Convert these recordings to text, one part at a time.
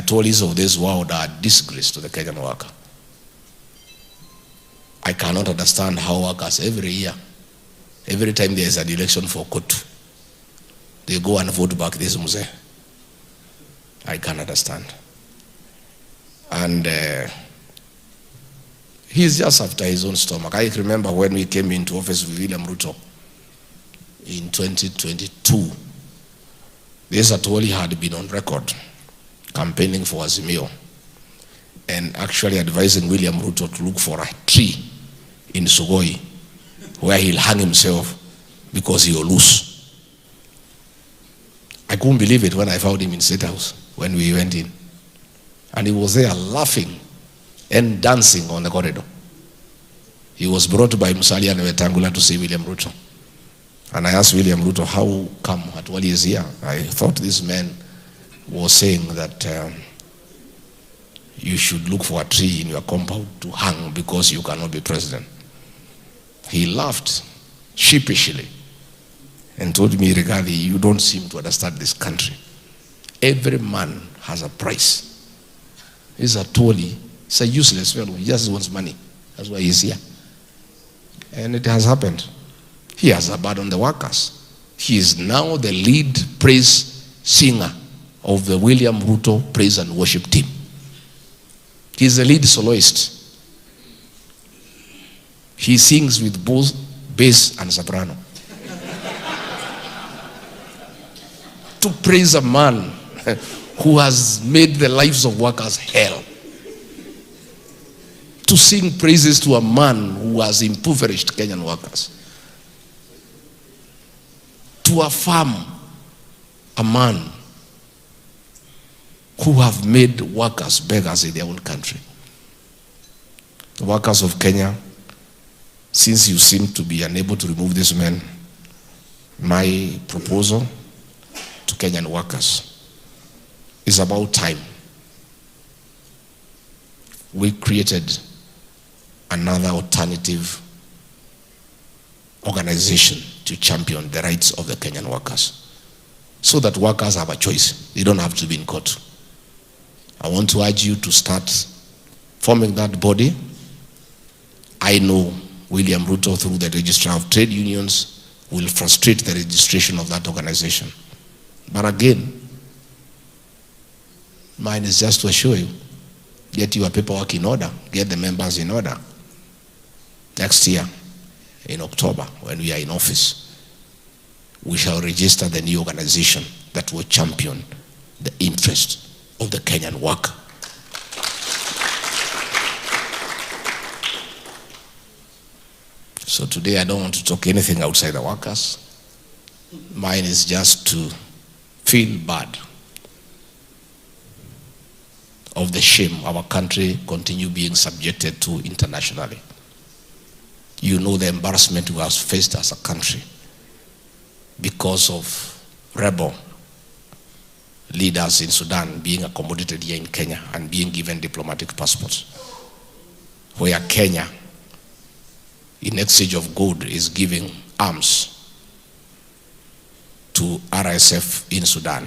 Atwolis of this world are a disgrace to the Kenyan worker. I cannot understand how workers every year, every time there is an election for Kotu, they go and vote back this Mzee. I can't understand. And he's just after his own stomach. I remember when we came into office with William Ruto in 2022, this Atwoli had been on record campaigning for Azimio and actually advising William Ruto to look for a tree in Sugoi where he'll hang himself because he'll lose. I couldn't believe it when I found him in State House when we went in. And he was there laughing and dancing on the corridor. He was brought by Musalia and Wetangula to see William Ruto. And I asked William Ruto, how come Atwoli is here? I thought this man was saying that you should look for a tree in your compound to hang because you cannot be president. He laughed sheepishly and told me, Rigathi, you don't seem to understand this country. Every man has a price. He's Atwoli. He's a useless fellow. He just wants money. That's why he's here. And it has happened. He has abandoned the workers. He is now the lead praise singer of the William Ruto praise and worship team. He is the lead soloist. He sings with both bass and soprano. To praise a man who has made the lives of workers hell. To sing praises to a man who has impoverished Kenyan workers. To affirm a man who have made workers beggars in their own country. The workers of Kenya, since you seem to be unable to remove this man, my proposal to Kenyan workers is about time we created another alternative organization to champion the rights of the Kenyan workers, so that workers have a choice. They don't have to be in court. I want to urge you to start forming that body. I know William Ruto, through the Registrar of Trade Unions, will frustrate the registration of that organization. But again, mine is just to assure you, get your paperwork in order, get the members in order. Next year, in October, when we are in office, we shall register the new organization that will champion the interest of the Kenyan worker. So today I don't want to talk anything outside the workers. Mine is just to feel bad of the shame our country continue being subjected to internationally. You know the embarrassment we have faced as a country because of rebel leaders in Sudan being accommodated here in Kenya and being given diplomatic passports, where Kenya, in exchange of gold, is giving arms to RSF in Sudan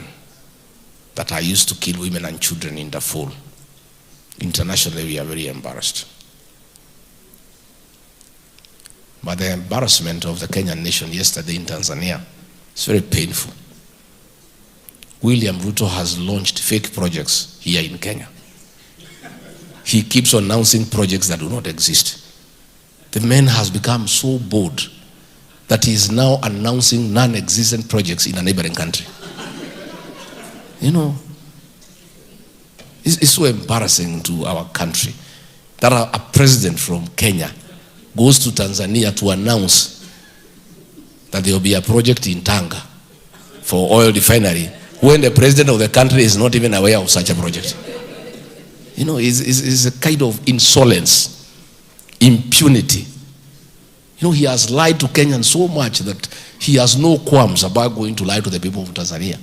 that are used to kill women and children in Darfur. Internationally, we are very embarrassed. But the embarrassment of the Kenyan nation yesterday in Tanzania is very painful. William Ruto has launched fake projects here in Kenya. He keeps announcing projects that do not exist. The man has become so bold that he is now announcing non-existent projects in a neighboring country. You know, it's so embarrassing to our country that a president from Kenya goes to Tanzania to announce that there will be a project in Tanga for oil refinery when the president of the country is not even aware of such a project. You know, it's a kind of insolence, impunity. You know, he has lied to Kenyans so much that he has no qualms about going to lie to the people of Tanzania.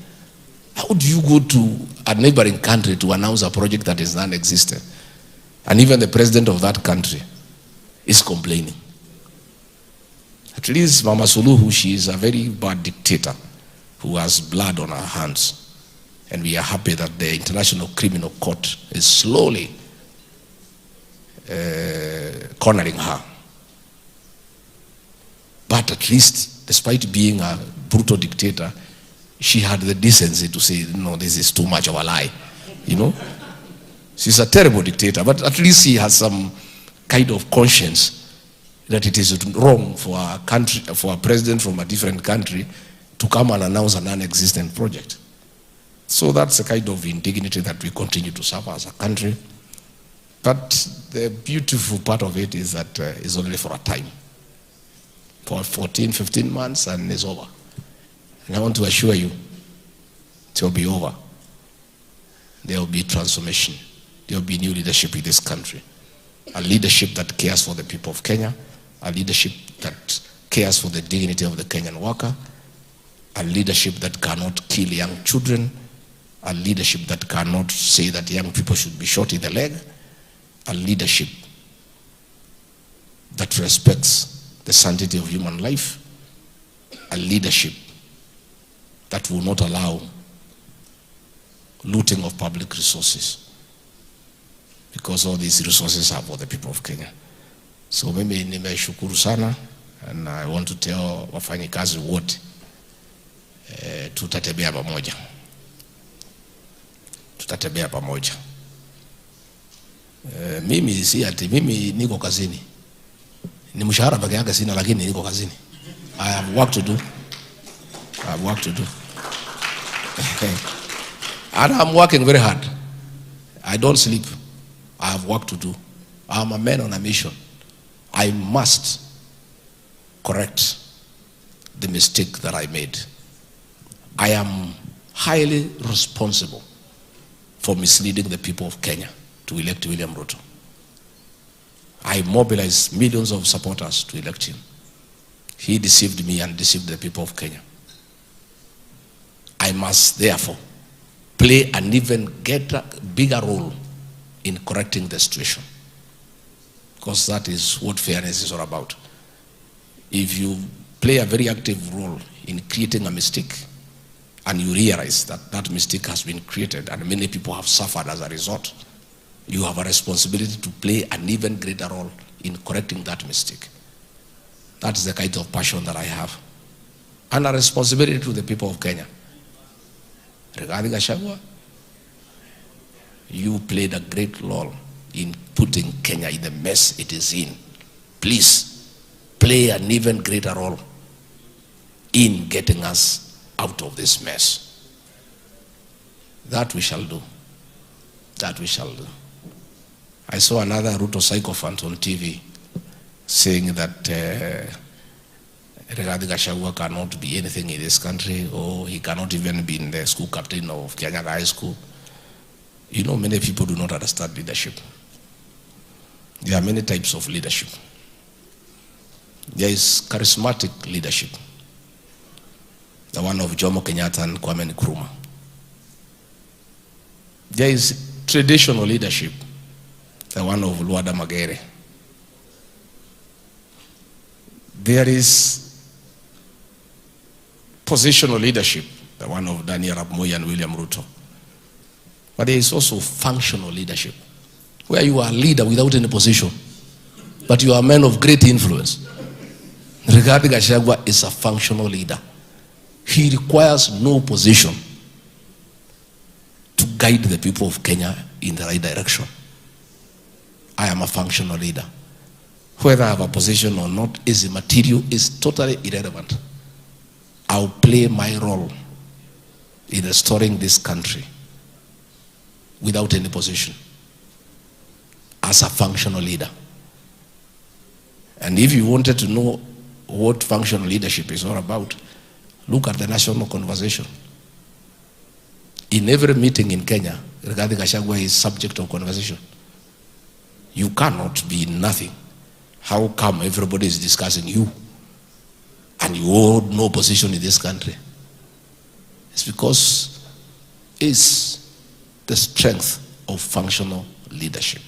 How do you go to a neighboring country to announce a project that is non-existent? And even the president of that country is complaining. At least Mama Suluhu, she is a very bad dictator who has blood on her hands. And we are happy that the International Criminal Court is slowly cornering her. But at least, despite being a brutal dictator, she had the decency to say, no, this is too much of a lie. You know? She's a terrible dictator, but at least she has some kind of conscience that it is wrong for a country, for a president from a different country to come and announce an non-existent project. So that's the kind of indignity that we continue to suffer as a country. But the beautiful part of it is that it's only for a time. For 14, 15 months and it's over. And I want to assure you, it will be over. There will be transformation. There will be new leadership in this country. A leadership that cares for the people of Kenya. A leadership that cares for the dignity of the Kenyan worker. A leadership that cannot kill young children. A leadership that cannot say that young people should be shot in the leg. A leadership that respects the sanctity of human life. A leadership that will not allow looting of public resources, because all these resources are for the people of Kenya. So mimi nimeshukuru sana, and I want to tell wafanyikazi wote tutatembea pamoja. Tutatembea pamoja. Mimi si ati mimi niko kazini. Ni mshahara peke yake sina, lakini niko kazini. I have work to do. I have work to do. And I'm working very hard. I don't sleep. I have work to do. I'm a man on a mission. I must correct the mistake that I made. I am highly responsible for misleading the people of Kenya to elect William Ruto. I mobilized millions of supporters to elect him. He deceived me and deceived the people of Kenya. I must therefore play an even bigger role in correcting the situation, because that is what fairness is all about. If you play a very active role in creating a mistake and you realize that that mistake has been created and many people have suffered as a result, you have a responsibility to play an even greater role in correcting that mistake. That is the kind of passion that I have, and a responsibility to the people of Kenya. Regarding Gachagua, you played a great role in putting Kenya in the mess it is in. Please play an even greater role in getting us out of this mess. That we shall do. That we shall do. I saw another Ruto sycophant on TV saying that Rigathi Gachagua cannot be anything in this country, or he cannot even be in the school captain of Kenyan High School. You know, many people do not understand leadership. There are many types of leadership. There is charismatic leadership, the one of Jomo Kenyatta and Kwame Nkrumah. There is traditional leadership, the one of Luada Magere. There is positional leadership, the one of Daniel Arap Moi and William Ruto. But there is also functional leadership, where you are a leader without any position, but you are a man of great influence. Rigathi Gachagua is a functional leader. He requires no position to guide the people of Kenya in the right direction. I am a functional leader. Whether I have a position or not is immaterial, is totally irrelevant. I'll play my role in restoring this country without any position, as a functional leader. And if you wanted to know what functional leadership is all about, look at the national conversation. In every meeting in Kenya, Rigathi Gachagua is subject of conversation. You cannot be nothing. How come everybody is discussing you and you hold no position in this country? It's because it's the strength of functional leadership.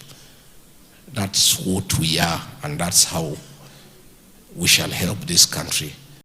That's what we are, and that's how we shall help this country